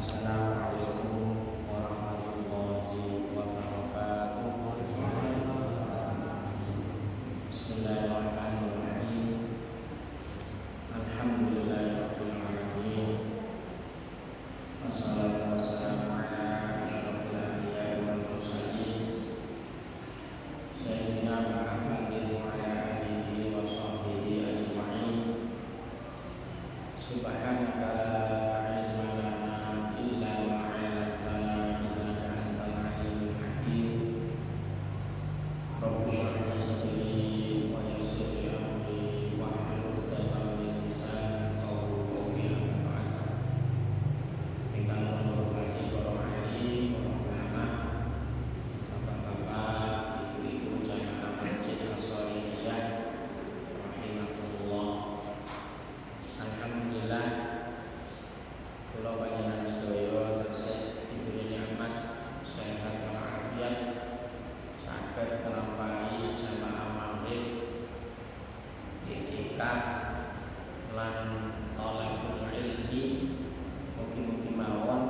Assalamualaikum warahmatullahi wabarakatuh. Bismillahirrahmanirrahim. Alhamdulillahirabbil alamin. Wassalatu wassalamu ala asyrofil anbiya'i wal mursalin sayyidina Muhammadin wa ala alihi wa sahbihi ajma'in. Subhanaka la ilma lana illa ma 'allamtana innaka antal alimul hakim. Rabbi shrah li sadri wa yassir li amri wahlul 'uqdatam min lisani yafqahu qawli. Ingkang menghormati para ahli, para ulama, bapak-bapak, ibu-ibu, jamaah masjid As-Sholihiyah rahimakumullah. Alhamdulillah, kula panjenengan sedaya tansah diberi nikmat sehat walafiat saged nglampahi jamaah maghrib, iktikaf lan thalabul ilmi. Mugi-mugi mawon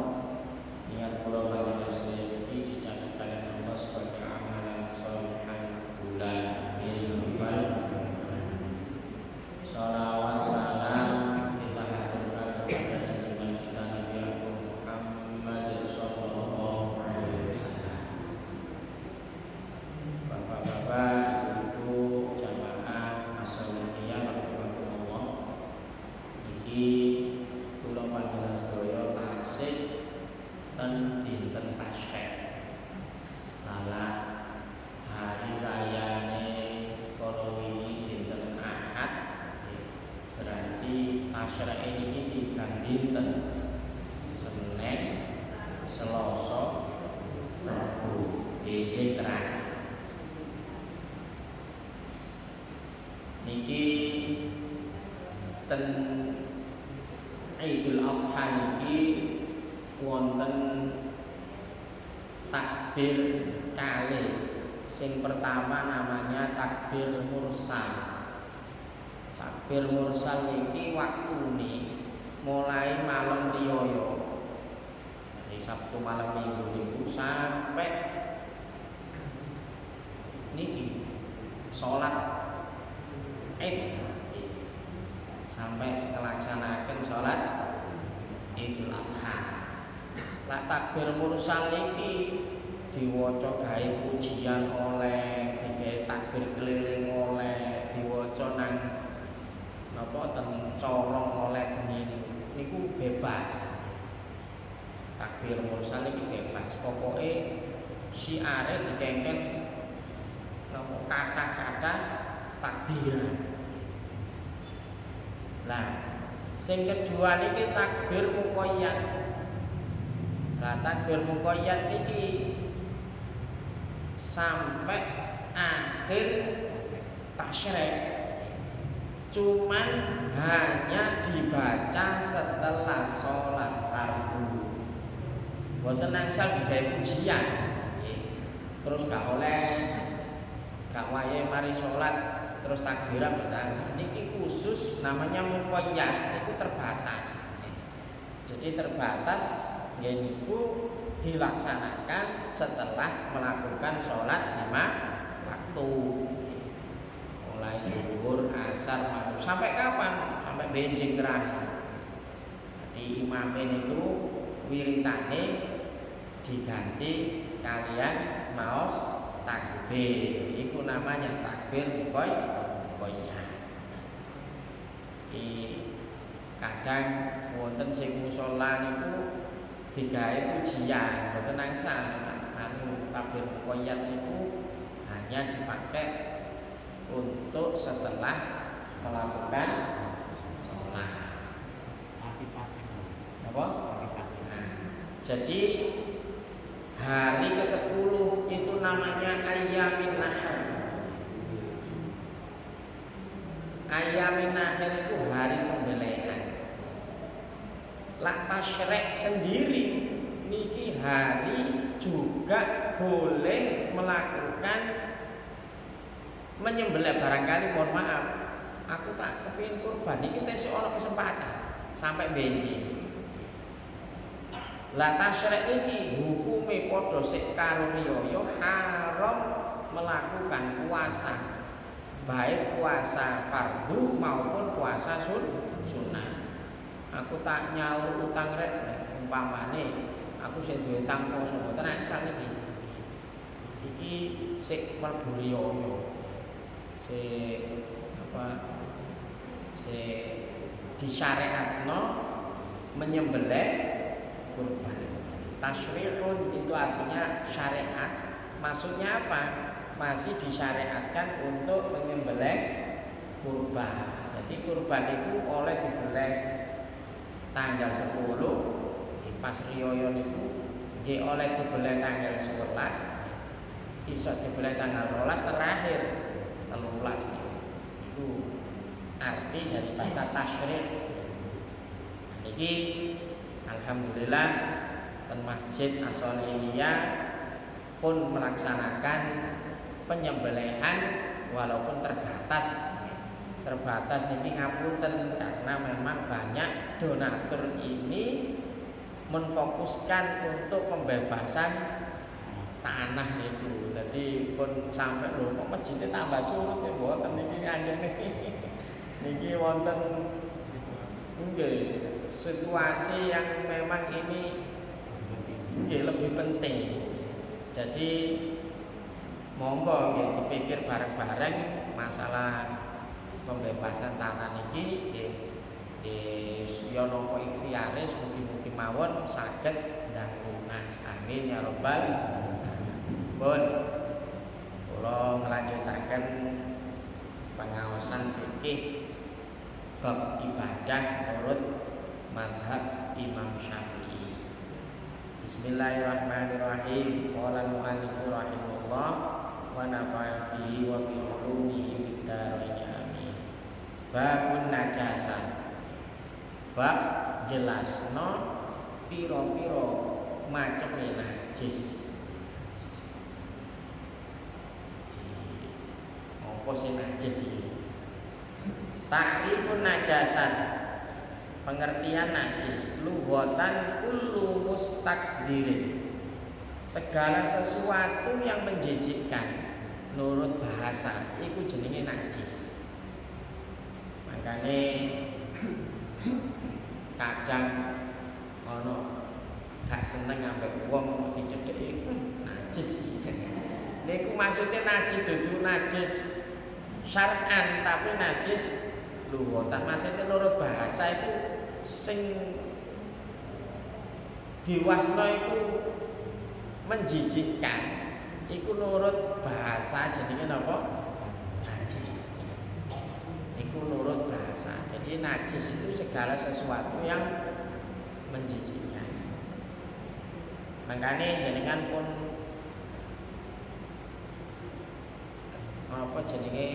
niat kula panjenengan sedaya iki dicatat kaliyan Allah sebagai amalan sholihan bulan. Amin. Shalawat salam kita haturkan kepada junjungan kita Nabi Muhammad sallallahu alaihi wasallam. Bapak-bapak, ibu, jamaah As-Sholihiyah rahimakumullah. Iki kula panjenengan sedaya tasih ten dinten Tasyrik. Lala hari rayane kala wingi dinten Ahad. Berarti Tasyrik ini tigang dinten: Senin, Selasa, Rabu, Ijing terakhir. Niki ten Idul Adha niki wonten takbir kalih. Sing pertama namanya takbir mursal. Takbir mursal niki waktune mulai malam riyaya, dari Sabtu malam Minggu niku sampai niki salat Id, sampai melaksanakan salat Idul Adha. Lah takbir mursal niki diwaca gawe pujian oleh, digawe takbir keliling oleh, diwaca nang napa ten corong oleh bengi niku bebas. Takbir mursal iki bebas. Pokoke syiare dikengken napa kata-kata takbiran. Lah sing kedua niki takbir muqayyad. Lah takbir muqayyad niki sampai akhir tasyrik, cuman hanya dibaca setelah sholat fardu. Boten nangsal digawe pujian, terus gak oleh, gak wayahe mari sholat terus takbiran boten. Niki khusus namanya muqayyad, itu terbatas. Jadi terbatas niku dilaksanakan setelah melakukan sholat 5 waktu. Mulai zuhur, asar, maghrib, sampai kapan? Sampai benjing terakhir. Jadi imamin itu wiritane diganti kalian maos takbir. Itu namanya takbir muqayyad. Di kadang wonten sing musala niku digawe pujian, boten nangsal. Takbir muqayyad niku hanya dipakai untuk setelah melakukan sholat. Apa? Jadi hari ke-10 itu namanya Ayyamin Nahar. Ayyamin Nahar itu hari sembelihan. Lah tasyrik sendiri niki hari juga boleh melakukan menyembelih. Barangkali mohon maaf, aku tak kepingin kurban iki tesih ana kesempatan sampai benjing. Lah tasyrik iki hukume padha sik karo riyaya haram melakukan puasa. Baik puasa fardu maupun puasa sunnah. Aku tak nyaur utang rek umpamane aku sing duwe utang poso mboten nek sakniki. Iki sik mlebu riyaya. Sik disyariatno menyembelih kurban. Tasyri'un itu artinya syariat. Maksudnya apa? Masih disyariatkan untuk menyembelih kurban. Jadi kurban itu oleh dibelih tanggal 10 pas riyaya niku nggih oleh dibelih tanggal 11 iso dibelih tanggal 12 terakhir 13 itu arti daripada tasyrik. Niki alhamdulillah ten Masjid As-Solihiyah pun melaksanakan penyembelihan walaupun terbatas niki ngapunten karena memang banyak donatur ini menfokuskan untuk pembebasan tanah itu. Jadi pun sampai lho kok masjidnya tambah surut ya mboten niki anjene. Niki wonten nggih situasi yang memang ini nggih lebih penting. Jadi monggo nggih dipikir bareng-bareng masalah pembebasan tanah niki ya napa ikhtiare mugi-mugi mawon saged ndang lunas. Amin ya rabbal alamin. Pun kula nglanjutaken pengaosan fikih bab ibadah menurut mazhab Imam Syafi'i. Bismillahirrahmanirrahim. Qala al-mu'allif rahimahullah wa nafa'a bihi wa bi ulumihi fid dharain amin. Babun najasah. Bab jelasno pira-pira maceme najis. Apa sih najis iki? Ta'rifun najasan. Pengertian najis lughatan kullu mustakdirin. Segala sesuatu yang menjijikkan menurut bahasa iku jenenge najis. Makane kadang ono gak seneng ambek wong dicedheki najis. Niku maksudnya najis dudu najis syar'an tapi najis lughatan. Maksudnya menurut bahasa itu sing diwasno iku menjijikkan. Iku nurut bahasa jenenge napa? Najis. Iku nurut bahasa. Jadi najis itu segala sesuatu yang menjijikkan. Makanya jenengan pun apa jenenge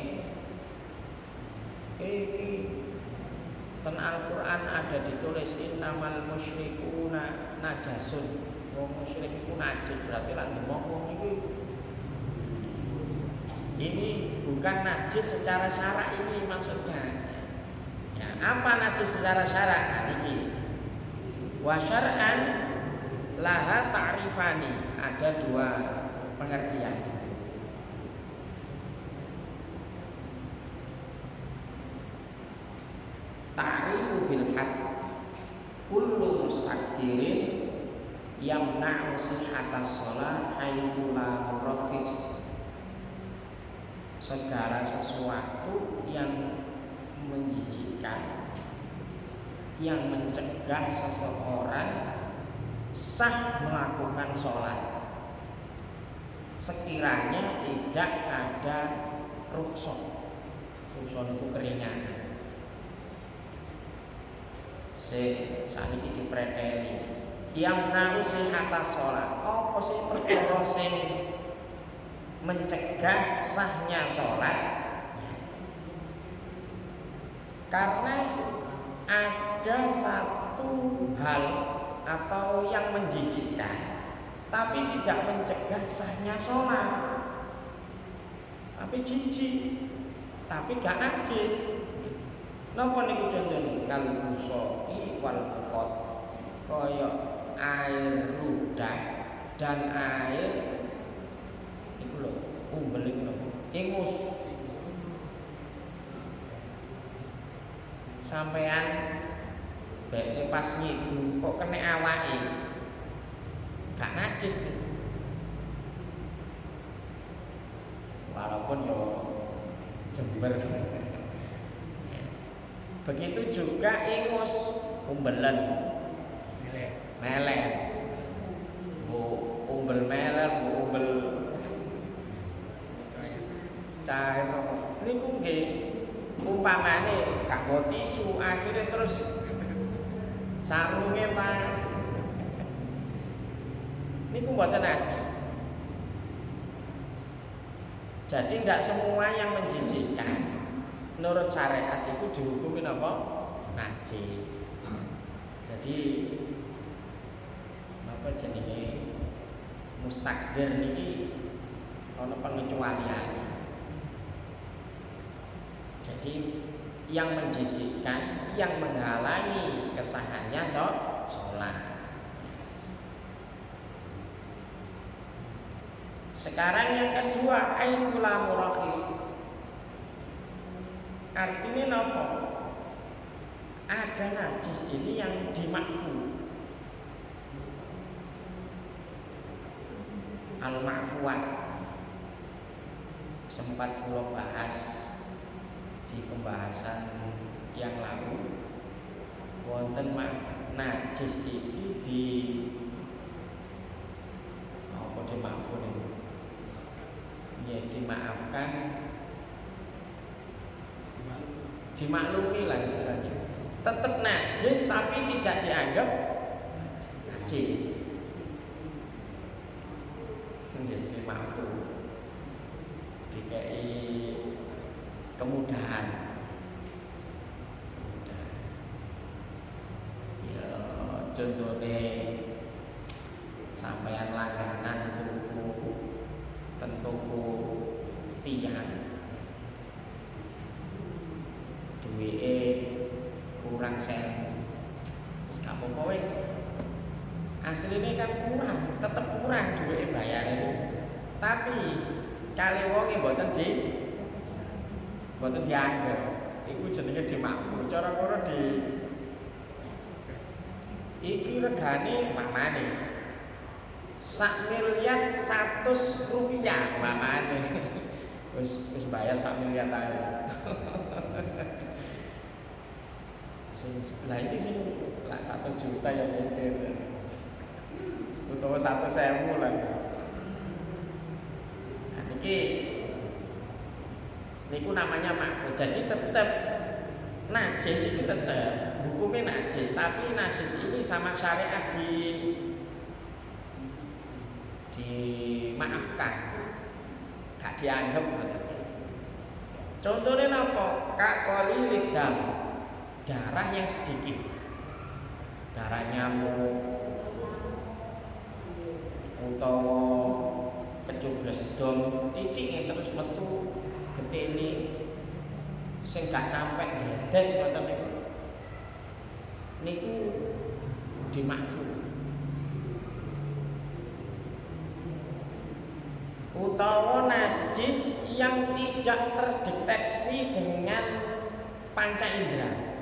ten Al-Qur'an ada ditulis innamal musyrikuna najasun. Wong musyrik iku najis berarti lak demok wong iku. Ini bukan najis secara syara ini maksudnya. Ya, apa najis secara syara? Nah, ini. Wa syar'an laha ta'rifani. Ada dua pengertian. Ta'rifu bil had kullu mustaqdirin yamna'u sihhatas shalah haitsu la murakhis. Segala sesuatu yang menjijikkan yang mencegah seseorang sah melakukan sholat sekiranya tidak ada rukhsah. Rukhsah itu keringanan. Saniki dipreteli yang narusi atas sholat. Apa sih perkara sing mencegah sahnya sholat? Karena ada satu hal atau yang menjijikkan tapi tidak mencegah sahnya sholat. Tapi jijik, tapi gak najis. Napa niku contone? Kal busoi wal bukhot. Kaya air ludah dan air itu loh, umbel itu loh, ingus. Sampean baiknya pas nyidu kok kena awake, gak najis tuh. Walaupun yo jember. Begitu juga ingus, umbelen, meler, bu umbel meler, bu umbel cair. Niku nggih umpamane gak nggo tisu, akhirnya terus sarunge ta. Niku mboten najis. Jadi tidak semua yang menjijikkan menurut syariat itu dihukumi apa? Najis. Jadi apa jenenge mustaqdir niki ana pengecualian. Jadi yang menjijikkan, yang menghalangi kesahannya sholat. Sekarang yang kedua, ainula murakhis. Artinya apa? Ada najis ini yang dimakfu. Al-ma'fuwan. Sempat kula bahas di pembahasan yang lalu. Wonten najis ini dimakfu ini. Ya dimaafkan, dimaklumi lah istilahnya. Tetap najis tapi tidak dianggap najis. Ya dimakfu, dikai kemudahan. Ya contohnya sampeyan langganan tentu tiang duweke kurang sen wis gak apa-apa wis asline kan kurang, tetep kurang duweke bayare tapi kali wonge mboten dianggap iku jenenge dimakfu cara kono di iki regane mamane 1.100.000 rupiah mamane. Wis bayar 1 miliar ae. Lah iki sing lak 100 juta ya mungkin. Utawa 100.000 lah. Nah niki niku namanya makfu. Jadi tetap najis itu tetap hukumnya najis, tapi najis ini sama syariat dimaafkan, gak dianggap. Contohnya apa? Kakoli lidam, darah yang sedikit, darah nyamuk, utawa kecoblos dom titik yang terus metu getene, sing gak sampai bledes ngoten niku dimakfu. Utawa najis yang tidak terdeteksi dengan panca indera.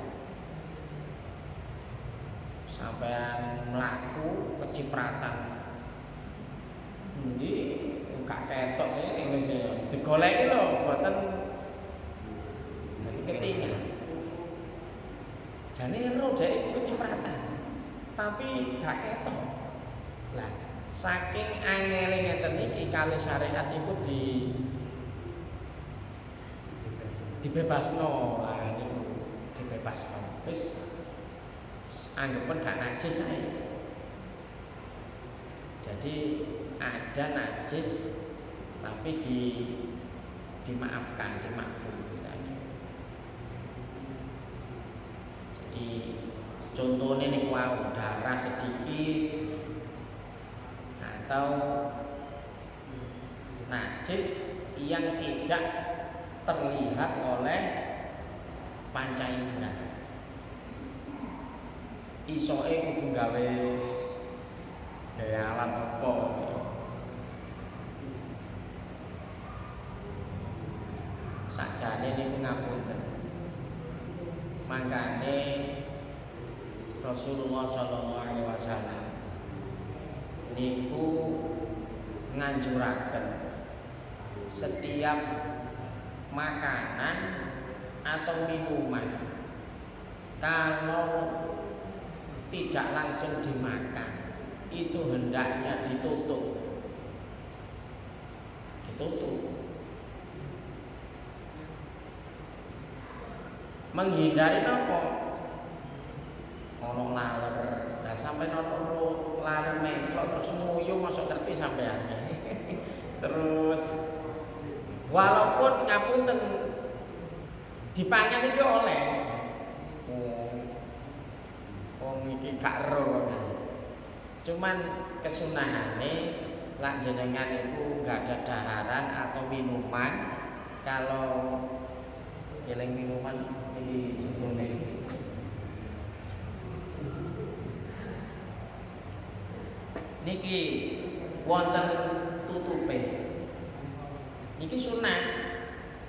Sampean mlaku kecipratan. Endi gak ketok ngene wis digoleki lho mboten ketinggal. Jane ero dhek kecipratan. Tapi gak ketok. Lah saking angele ngeten iki kali syariat iku dibebasno lah niku dibebasno wis anggapan gak najis ae. Jadi ada najis tapi dimaafkan, dimakfu. Jadi contohnya nih wow, darah sedikit atau najis yang tidak terlihat oleh panca indera. Isoke kudu gawe Rasulullah sallallahu alaihi wasallam niku nganjuraken setiap makanan atau minuman kalau tidak langsung dimakan itu hendaknya ditutup. Menghindari apa? Ono laler. Lah sampai ono laler menclok terus nguyu masuk ngerti sampean. Terus walaupun ngapunten dipangan iki oleh. Iki gak ero. Cuman kesunahane lak jenengan iku gak ada daharan atau minuman kalau eling minuman iki sebelumnya niki wonten tutupe niki sunah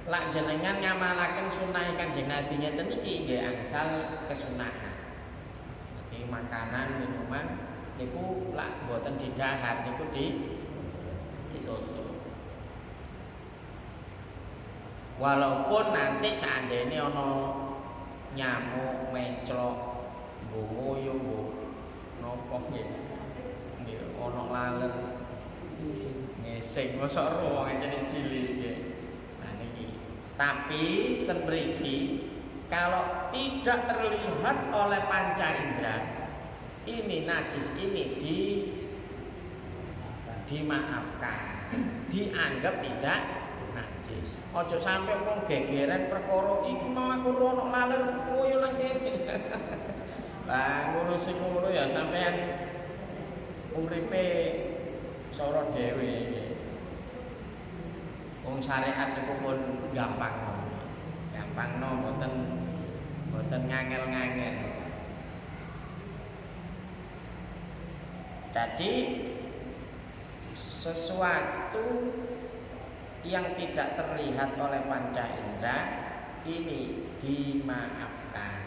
lak jenengan ngamalaken sunah Kanjeng Nabi ngeten iki nggih angsal kesunahan. Niki makanan minuman niku lak boten didahar niku ditutup. Walaupun nanti seandainya ono nyamuk menclok nguyu nopo nggih ono laler ngising mosok ro wong jeneng cilik nggih. Nah niki tapi ten mriki kalau tidak terlihat oleh panca indera ini najis ini dimaafkan, dianggap tidak najis. Ojo sampai wong gegeran perkara iki mau aku rono laler koyo nang kene. Lah ngono sing ngono ya sampean uripe sora dhewe iki. Wong syariat niku pun gampang. Gampangno mboten ngangel-ngangel. Jadi sesuatu yang tidak terlihat oleh panca indera ini dimaafkan.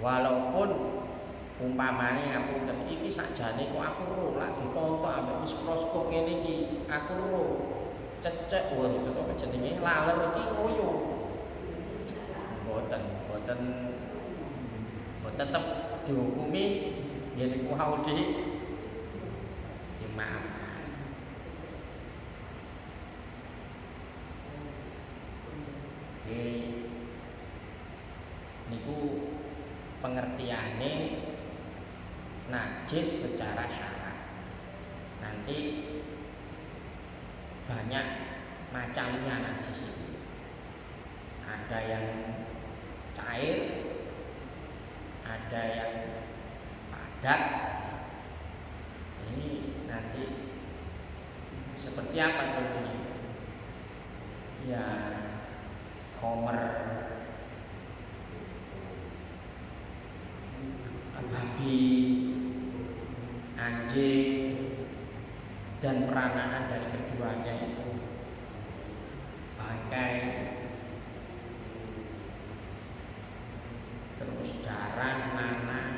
Walaupun umpamanya ngapunten iki sakjane kok aku ro lak ditonton ambek mikroskop ngene iki aku ro cecek wah itu kok jenenge laler iki ngoyo. Boten tetep dihukumi yen iku haudi dimaafkan. Niku pengertiane najis secara syarak. Nanti banyak macamnya najis itu. Ada yang cair, ada yang padat. Ini nanti seperti apa contohnya? Ya, komer, babi, anjing, dan peranaan dari keduanya itu bangkai, terus darah, nanah,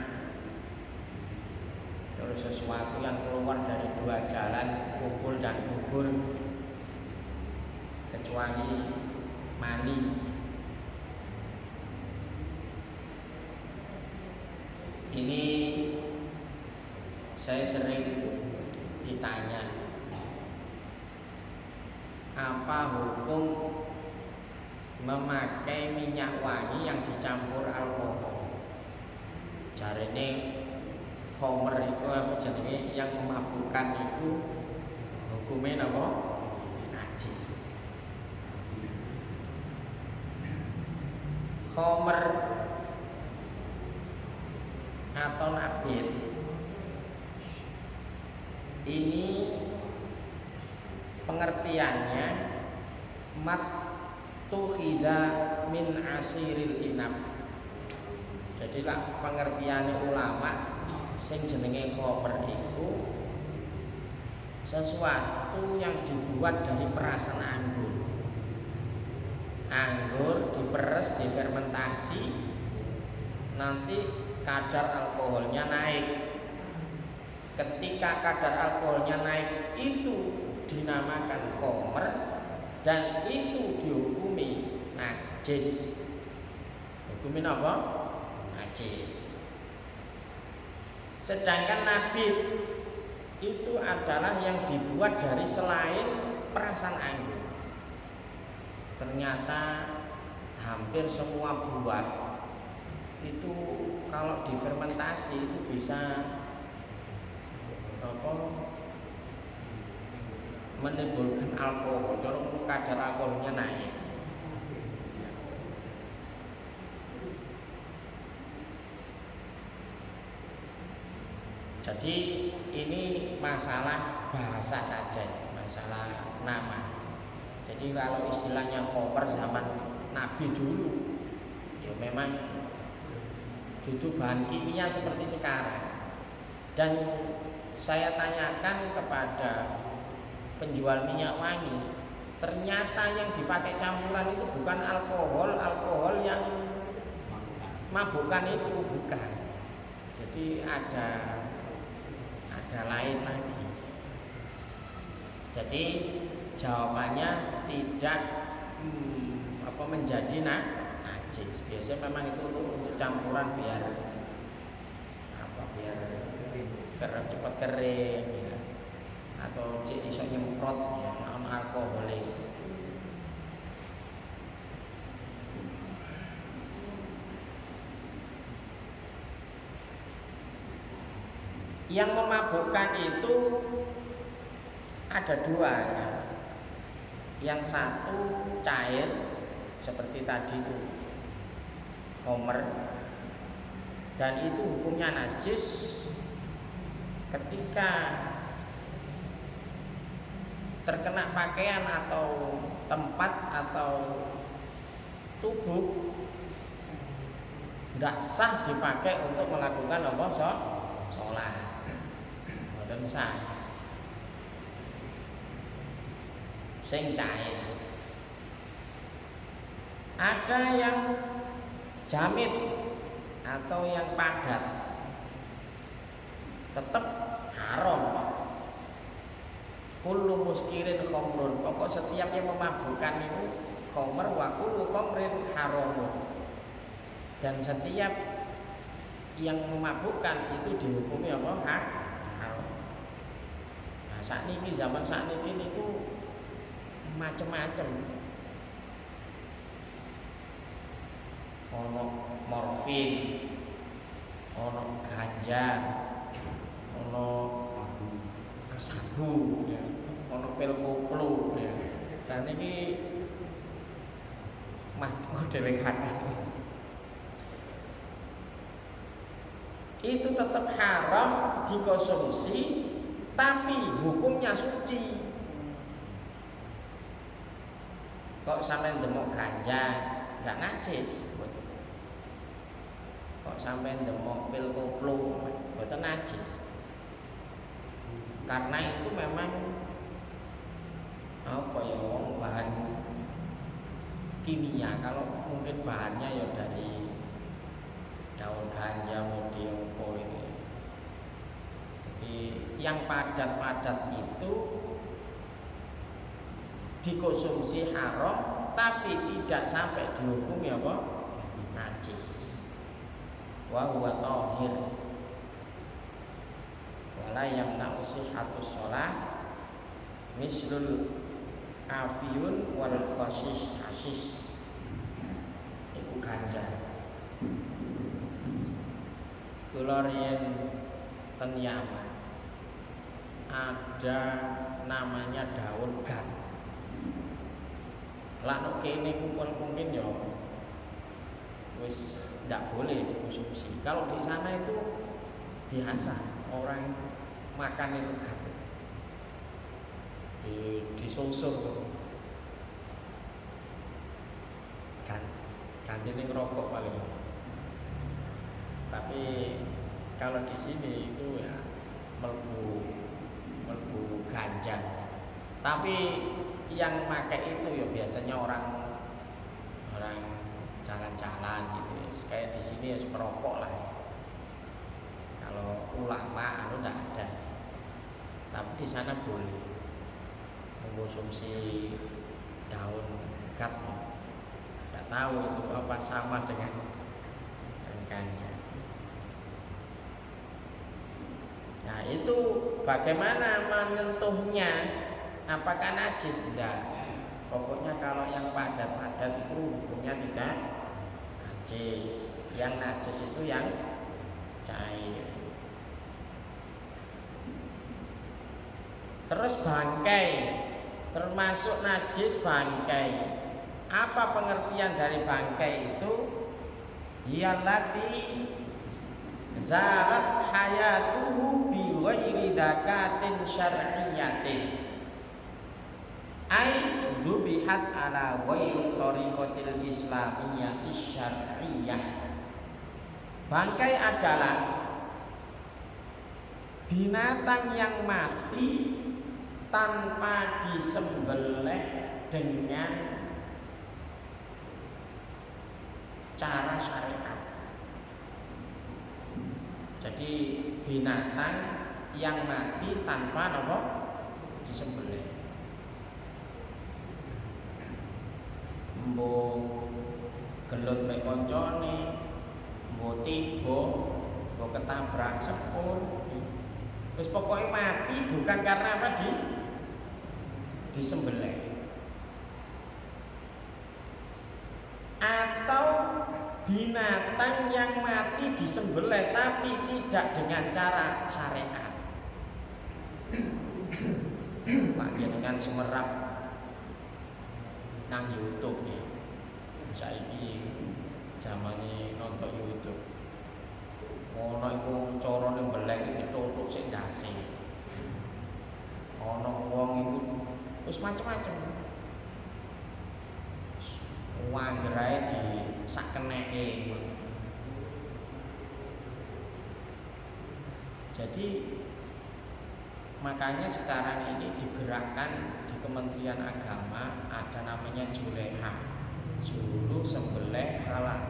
terus sesuatu yang keluar dari dua jalan, kubur dan kubur, kecuali mani. Ini saya sering ditanya, apa hukum memakai minyak wangi yang dicampur alkohol? Jarene homer itu apa jenenge yang memabukkan itu hukumnya apa? Najis. Homer atau nabit ini pengertiannya matukhida min asiril inab. Jadilah pengertian ulama sing jenenge koper itu sesuatu yang dibuat dari perasan anggur. Anggur diperes, difermentasi, nanti kadar alkoholnya naik. Ketika kadar alkoholnya naik itu dinamakan khamr dan itu dihukumi najis. Hukumin apa? Najis. Sedangkan nabit itu adalah yang dibuat dari selain perasan anggur. Ternyata hampir semua buah itu kalau difermentasi itu bisa menimbulkan alkohol, kalau kadar alkoholnya naik. Jadi ini masalah bahasa saja, masalah nama. Jadi kalau istilahnya koper zaman Nabi dulu, ya memang duduk bahan kimia seperti sekarang. Dan saya tanyakan kepada penjual minyak wangi, ternyata yang dipakai campuran itu bukan alkohol yang mabukkan itu bukan. Jadi ada lain lagi. Jadi jawabannya tidak menjadi najis. Biasanya memang itu untuk campuran biar cepat kering ya. Atau iso nyemprot ya, alkohol itu. Yang memabukkan itu ada dua ya. Yang satu cair seperti tadi itu khamr, dan itu hukumnya najis ketika terkena pakaian atau tempat atau tubuh, tidak sah dipakai untuk melakukan sholat. Mboten sah. Sing cair. Ada yang jamit atau yang padat, tetap haram. Kullu muskirin khamrun. Pokok setiap yang memabukkan itu khamr, wa kullu khamrin haramun. Dan setiap yang memabukkan itu dihukumi apa? Haram. Nah, sakniki zaman sakniki niku macam-macam. Ono morfin, ono ganja, ono sabu, ya. Ono pil koplo, ya. Sakniki dhewe kakek. Itu tetap haram dikonsumsi, tapi hukumnya suci. Kok sampai demok ganja nggak najis? Kok sampai demok pil koplo mboten najis? Karena itu memang bahan kimia. Kalau mungkin bahannya ya dari daun ganja model ini. Jadi yang padat-padat itu dikonsumsi haram, tapi tidak sampai dihukumi apa? Najis. Wa huwa thahir. Wala yamna'u sihhatus shalah mislul afiyun wal hashish. Iku ganja. Kula riyen ten Yaman ada namanya daun gan. Lah kene kumpul mungkin ya wis ndak boleh dikonsumsi. Kalau di sana itu biasa orang makan itu gan. Disusur kan ini ngerokok paling. Tapi kalau di sini itu ya melbu ganja. Tapi yang pakai itu ya biasanya orang jalan-jalan gitu ya. Kayak di sini ya merokok lah. Kalau ulama anu enggak ada. Tapi di sana boleh mengkonsumsi daun kat. Enggak tahu itu apa sama dengan rengkannya. Nah, itu bagaimana menyentuhnya? Apakah najis? Tidak. Pokoknya kalau yang padat-padat itu hukumnya tidak najis. Yang najis itu yang cair. Terus bangkai, termasuk najis bangkai. Apa pengertian dari bangkai itu? Yallati zalat hayatuhu bi ghairi dakatin syar'iyyatin. Ai dubihat ala ghairi tariqatil islamiyyati syar'iyyah. Bangkai adalah binatang yang mati tanpa disembelih dengan cara syariat. Jadi binatang yang mati tanpa apa? Disembelih. Mbok gelut mek koncone, mbok tiba, mbok ketabrak sepur. Terus pokoknya mati bukan karena apa? Disembelih. Atau binatang yang mati disembelih tapi tidak dengan cara syariat. Lagi dengan semerap nang YouTube ya. Saiki zamane nonton YouTube. Ono iku carane mbelek ditutuk sik ndase. Ono wong iku wis macem-macem. Wanggerae di sakeneke. Jadi makanya sekarang ini digerakkan di Kementerian Agama ada namanya Juleha, juru sembelih halal.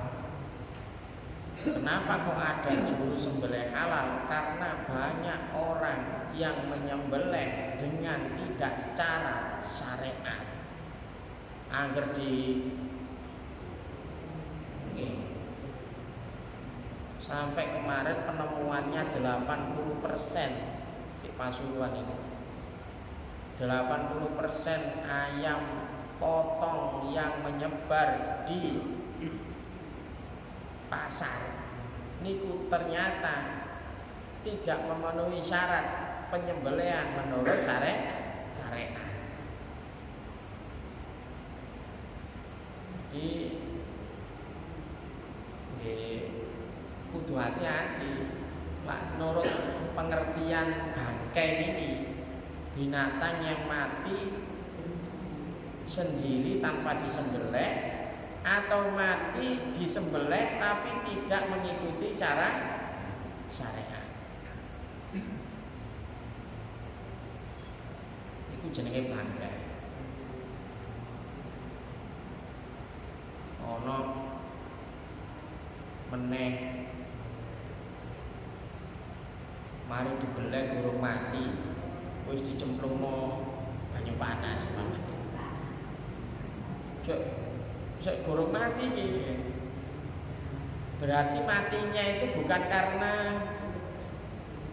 Kenapa kok ada juru sembelih halal? Karena banyak orang yang menyembelih dengan tidak cara syariat. Agar sampai kemarin penemuannya 80% di Pasuruan ini. 80% ayam potong yang menyebar di pasar niku ternyata tidak memenuhi syarat penyembelihan menurut syariat. Jadi kudu hati-hati lah menurut pengertian bangkai ini, binatang yang mati sendiri tanpa disembelih atau mati disembelih tapi tidak mengikuti cara syariat. Itu jenenge bangkai. Ono meneh mari dibelek gurung mati wis dicemplungno banyu panas mamane. Sek gurung mati iki. Berarti matinya itu bukan karena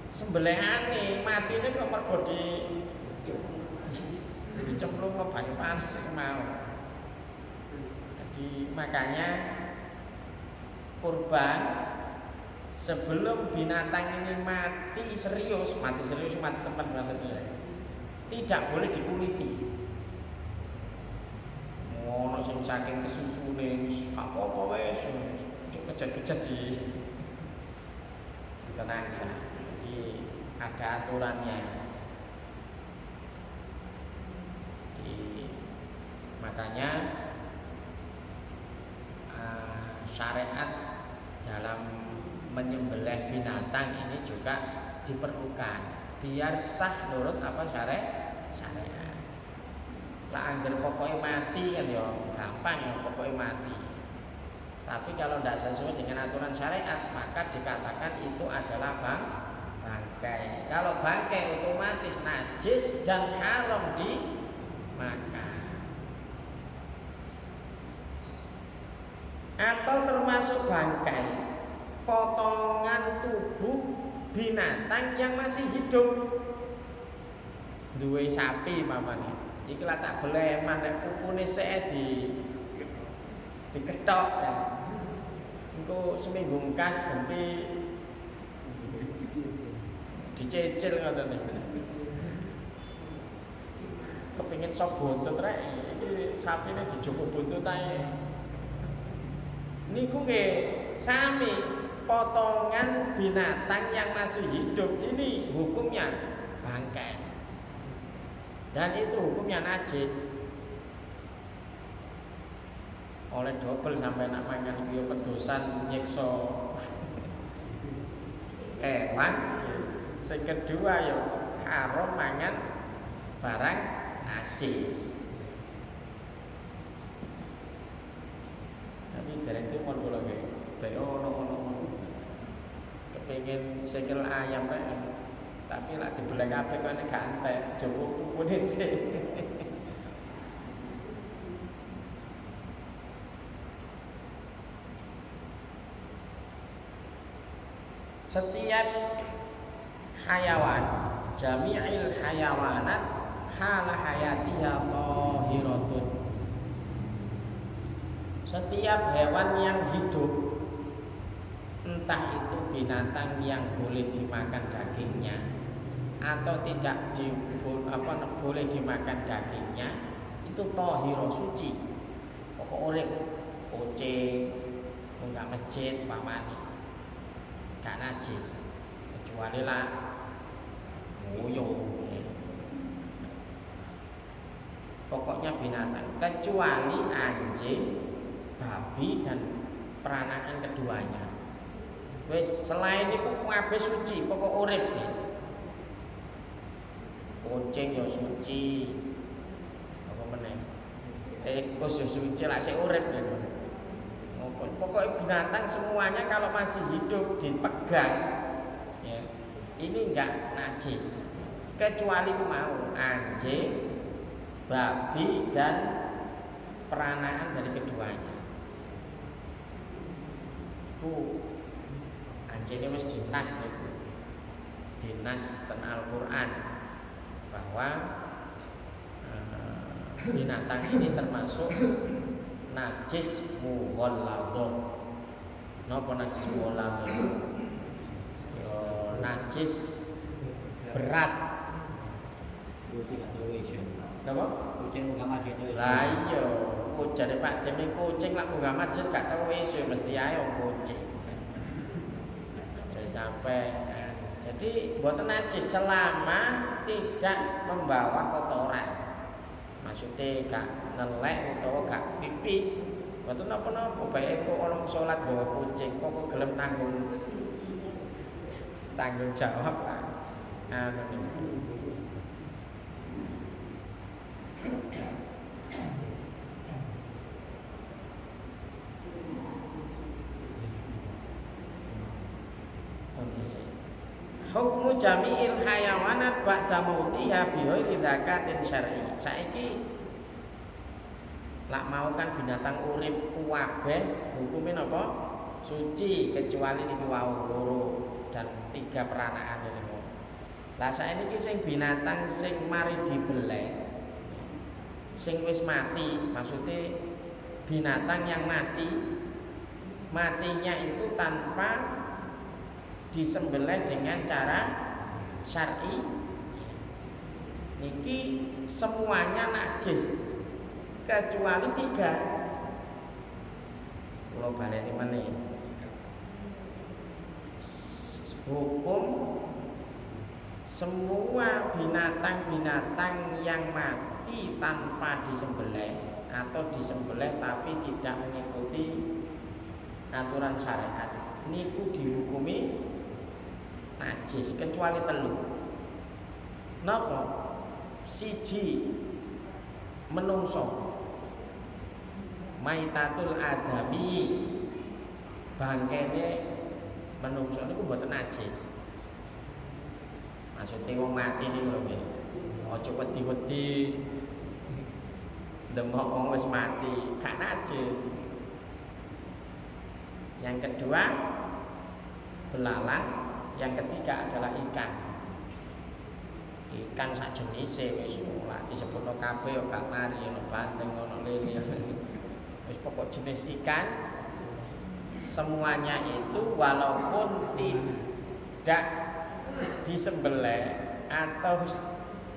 sembelihane, matine kok mergo dicemplungno banyu panas iki mau. Jadi makanya kurban sebelum binatang ini mati serius mati teman maksudnya tidak boleh dikuliti. Ono sing saking kesusune wis apa-apa wis kejet-kejet tenangsa. Jadi ada aturannya. Makanya syariat dalam menyembelih binatang ini juga diperlukan biar sah menurut apa syariat. Lah angger pokoknya mati kan ya gampang ya pokoknya mati. Tapi kalau tidak sesuai dengan aturan syariat, maka dikatakan itu adalah bangkai. Kalau bangkai otomatis najis dan haram dimakan. Atau termasuk bangkai, potongan tubuh binatang yang masih hidup. Duwe sapi mamane. Iki lah tak beleman nek kukune sik diketok ya. Engko seminggu ngkas ganti dicecil ngoten niku. Kepengin sop buntut rek iki sapine dijupuk buntut ae. Niku nggih sami potongan binatang yang masih hidup ini hukumnya bangkai. Dan itu hukumnya najis. Oleh double sampai nak mangan iki pedosan nyiksa hewan. Sing kedua ya haram mangan barang najis. Tapi dereng itu mon kula nggih. Bae ono kepengin sikil ayam rek. Tapi lak dibelek kabeh kok nek gak entek, Jawa kupune sik. Setiap hayawan, jami'il hayawanat hala hayatiha tahiratun. Setiap hewan yang hidup, entah itu binatang yang boleh dimakan dagingnya atau tidak boleh dimakan dagingnya, itu tahira suci. Pokok urip kucing munggah masjid pamane gak najis kecuali lah nguyuh. Pokoknya binatang kecuali anjing, babi dan peranakan keduanya. Wis selain itu kabeh suci, pokok urip nih. Kucing ya suci. Apa meneh? Tikus ya suci lak sik urip gitu. Pokoknya binatang semuanya kalau masih hidup dipegang ya, ini enggak najis. Kecuali mau anjing, babi dan peranakan dari keduanya. Anjingnya wis dinas niku. Dinas ten Al-Qur'an bahwa binatang ini termasuk najis mughalladhah. Napa najis mughalladhah? Yo najis berat. Napa? Kucing munggah masjid. Lah iya, jare Pak Demi kucing lak munggah masjid gak tau wis mesti ae kucing. Jadi sampai jadi mboten najis selama tidak membawa kotoran. Maksudnya gak nelek utawa gak pipis. Mboten napa-napa bae kok orang salat bawa kucing kok gelem tanggung jawab lah. Hukmu jami'il hayawanat ba'da mautiha bi ghairi zakatin syar'i. Saiki lak mau kan binatang urip kuwabeh hukume napa? Suci kecuali niki wau loro dan 3 peranakan niku. Lah saiki sing binatang sing mari dibeleh sing wis mati, maksudnya binatang yang matinya itu tanpa disembelih dengan cara syar'i, niki semuanya najis kecuali 3. Kalau baleni meneh hukum semua binatang-binatang yang mati tanpa disembelih atau disembelih tapi tidak mengikuti aturan syariat niku dihukumi najis kecuali 3. Napa? Siji menungso maitatul adami bangkene menungso niku mboten najis. Maksudnya wong mati niku lho nggih. Aja wedi-wedi demok wong wis mati, gak najis. Yang kedua belalang, yang ketiga adalah ikan. Ikan sak jenise wis ora disebutno kabeh yo gak mari ono banteng ono lele. Wis pokok jenis ikan semuanya itu walaupun tidak disembelih atau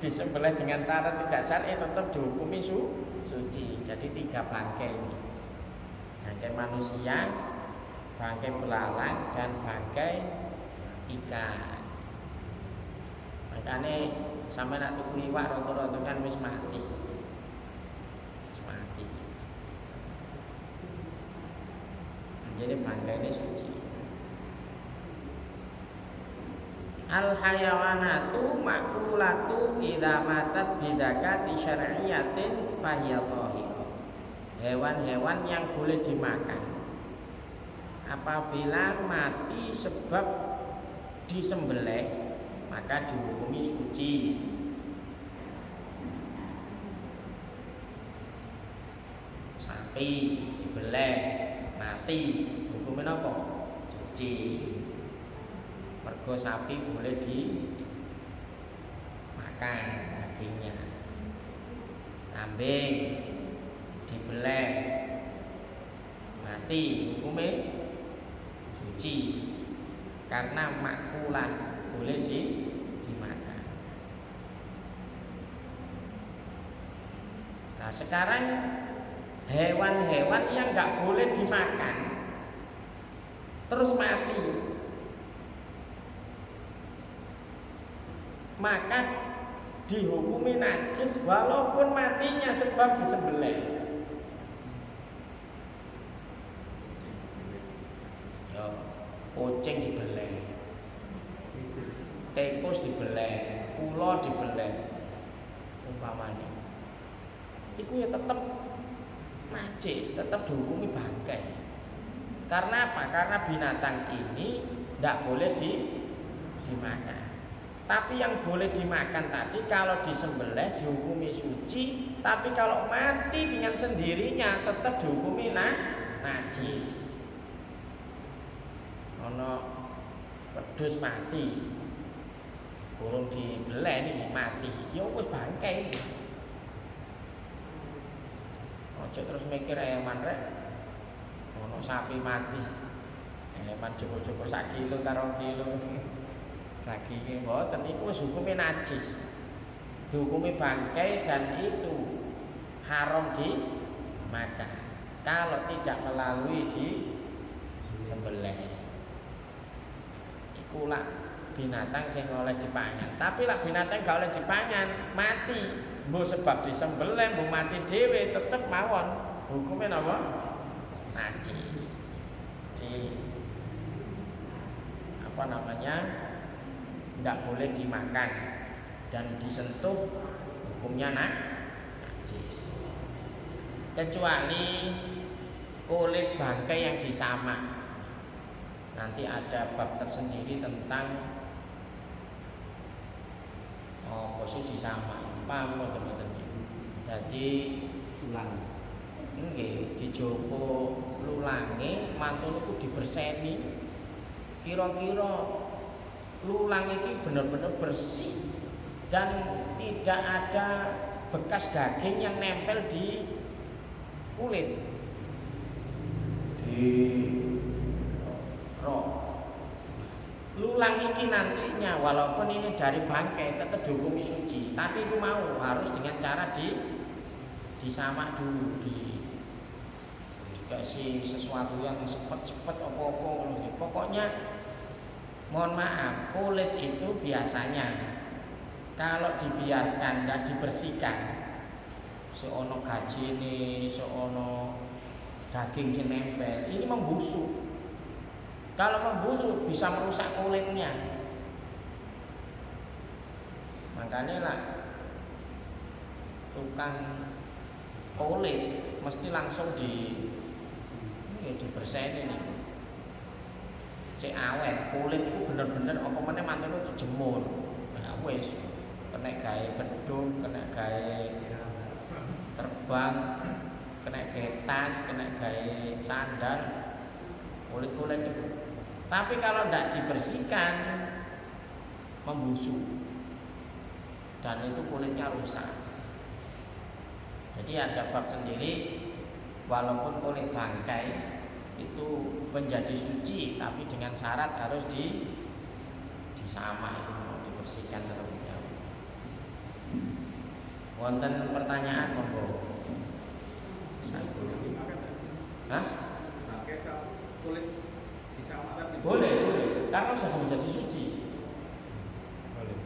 disembelih dengan cara tidak syar'i tetap dihukumi suci. Jadi 3 bangkai ini. Bangkai manusia, bangkai belalang dan bangkai ikan. Makanya sampai nak tuku iwak rata-rata kan wis mati. Wis mati. Jadi bangkai ini suci. Al hayawanatu makulatu idza matat bidakati syar'iyatin fahiya thahirah. Hewan-hewan yang boleh dimakan apabila mati sebab disembelih maka dihukumi suci. Sapi dibeleh mati hukumnya apa? Suci. Mergo sapi boleh dimakan dagingnya. Kambing dibeleh mati hukumnya suci karena makulah boleh dimakan. Nah sekarang hewan-hewan yang nggak boleh dimakan terus mati, maka dihukumi najis walaupun matinya sebab disembelih. Yo, kucing dibeleh, tikus dibeleh, ula dibeleh, umpamanya, itu ya tetap najis, tetap dihukumi bangkai. Karena apa? Karena binatang ini tidak boleh dimakan. Tapi yang boleh dimakan tadi kalau disembelih dihukumi suci, tapi kalau mati dengan sendirinya tetap dihukumi najis. Ono wedhus mati, burung dibeleh ini mati, ya wis bangkai. Ojo terus mikir eman rek, ono sapi mati, eman cukup-cukup 1 kilo karo kilo. Dagingnya mboten iku wis hukume najis. Dihukumi bangkai dan itu haram dimakan kalau tidak melalui disembelih. Iku lah binatang sing oleh dipangan. Tapi lah binatang gak oleh dipangan, mati. Mbok sebab disembelih, mbok mati dhewe tetep mawon hukume napa? Najis. Apa namanya? Tidak boleh dimakan dan disentuh hukumnya najis. Kecuali kulit bangkai yang disamak. Nanti ada bab tersendiri tentang posisi disamak. Paham teman-teman? Jadi ulang. Nggih, dijopo lulange mantul niku diberseni. Kira-kira lulang ini benar-benar bersih dan tidak ada bekas daging yang nempel di kulit. Lulang ini nantinya walaupun ini dari bangkai tetap dihukumi suci, tapi itu mau harus dengan cara disamak dulu, dikasih sesuatu yang sepet-sepet apa-apa. Pokoknya mohon maaf, kulit itu biasanya kalau dibiarkan nggak dibersihkan, seono gajine, seono daging yang nempel, ini membusuk. Kalau membusuk bisa merusak kulitnya. Makanya lah tukang kulit mesti langsung dibersihin ini. cek awet, kulit itu bener-bener apa meneh mantune untuk jemur. Nah wis kena gawe bedung, kena gawe terbang, kena gawe tas, kena gawe sandal, kulit-kulit itu. Tapi kalau tidak dibersihkan membusuk dan itu kulitnya rusak. Jadi ada bab sendiri, walaupun kulit bangkai itu menjadi suci, tapi dengan syarat harus disama itu dibersihkan terlebih dahulu. Wonten pertanyaan monggo. Hah? Kulit disamakan. Boleh, boleh. Karena sudah menjadi suci. Boleh.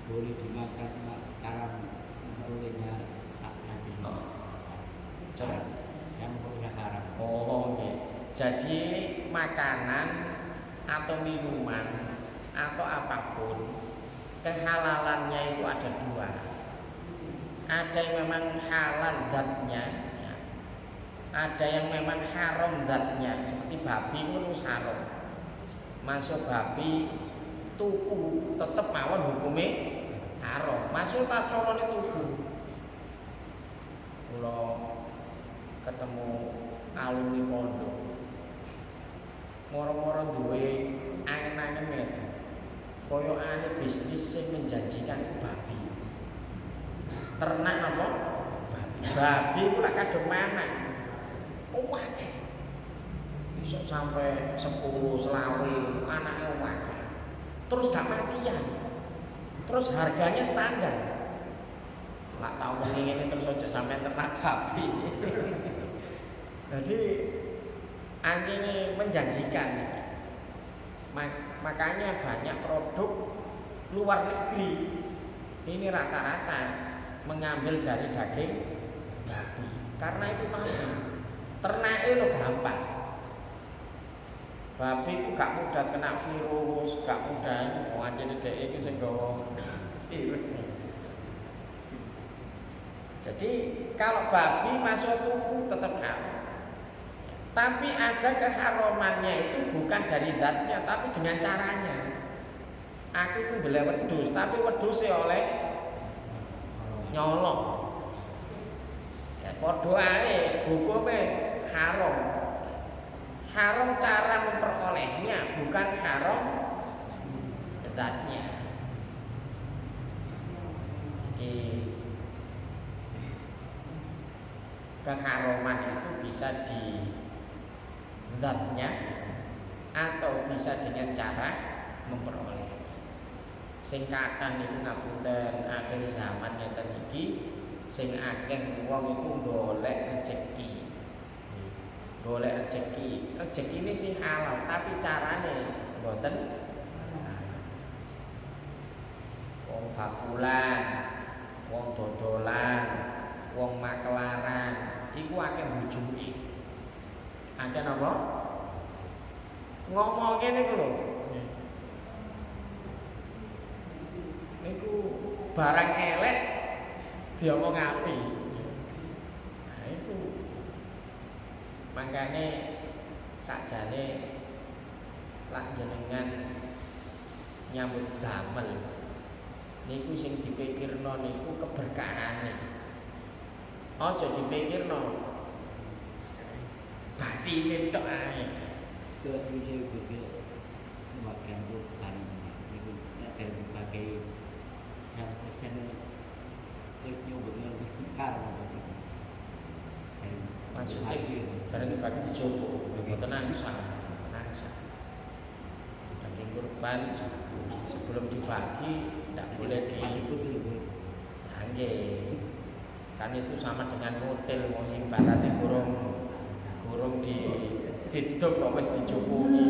Boleh dimakan haram kulitnya nanti. Oh. Coba. Yang kulitnya haram. Oh, okay. Jadi makanan atau minuman atau apapun kehalalannya itu ada dua. Ada yang memang halal zatnya, ada yang memang haram zatnya. Seperti babi itu haram. Masuk babi tuku tetap mawon hukumnya haram. Masuk tak colone tuku. Kalau ketemu alumni pondok, moro-moro duwe angen-angen itu, koyo ane bisnis yang menjanjikan babi. Ternak apa? Babi itu lah kadang mana? Wae. Bisa sampai 10, selawe, anaknya wae. Terus gak matian. Terus harganya standar. Nggak tahu ini terus aja sampai ternak babi. Jadi anjing ini menjanjikan. Makanya banyak produk luar negeri ini rata-rata mengambil dari daging babi. Karena itu tadi ternaknya lo gampang. Babi itu gak mudah kena virus, gak mudah anjing dhek iki sing gawa virus. Jadi kalau babi masuk tubuh tetap haram. Tapi ada keharamannya itu bukan dari zatnya, tapi dengan caranya. Aku itu beli wedhus, tapi wedhusnya oleh nyolong. Ya padha ae hukumnya haram. Haram cara memperolehnya, bukan haram zatnya. Jadi keharaman itu bisa di zatnya atau bisa dengan cara memperoleh. Sing kathah niku ngapunten akhir zaman ngeten iki sing akeh wong iku golek rezeki. Golek rezeki. Rezeki ini sing halal tapi carane mboten wong bakulan, wong dodolan, wong makelaran iku akeh bujuki. Akeh napa? Ngomong ngene iku lho. Niku barang elek diomong api. Nah itu makanya sakjane lak jenengan nyambut damel niku sing dipikirno niku keberkahane. Aja dipikirno batine tok ae. Itu bisa juga bagian bukan itu ada berbagai yang persen itu benar karena Maksudnya barang dibagi dicoba, tenang sah. Daging kurban sebelum dibagi tidak boleh kan itu sama dengan motel, mau ibaratnya kurung di ditutup apa dicukupi.